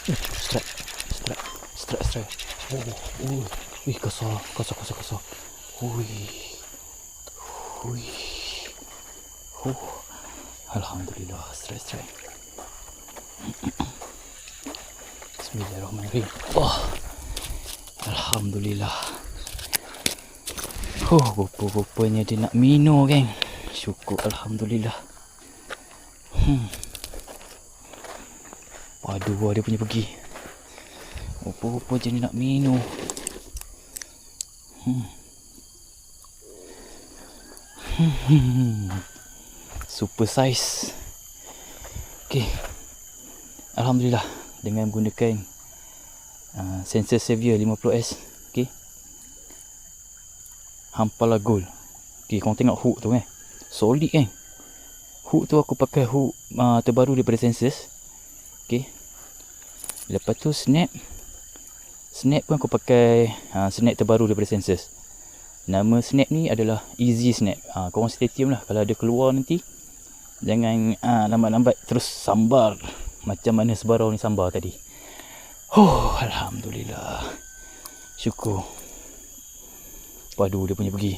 Strike. Wih, kasar. Wih. Alhamdulillah, strike. Bismillahirrahmanirrahim. Alhamdulillah. Rupanya dia nak minum, geng. Syukur, alhamdulillah. Aduh, dia punya pergi. Rupa-rupa je ni nak minum. Super size. Okay. Alhamdulillah. Dengan menggunakan sensor Xavier 50S. Okay. Hampala Gold. Okay, korang tengok hook tu kan. Solid kan. Hook tu aku pakai hook terbaru daripada Senses. Okay. Lepas tu snap pun aku pakai snap terbaru daripada Senses. Nama snap ni adalah Easy Snap. Korang stay tune lah. Kalau ada keluar nanti, jangan lambat-lambat terus sambar macam mana sebarau ni sambar tadi. Alhamdulillah. Syukur. Padu dia punya pergi.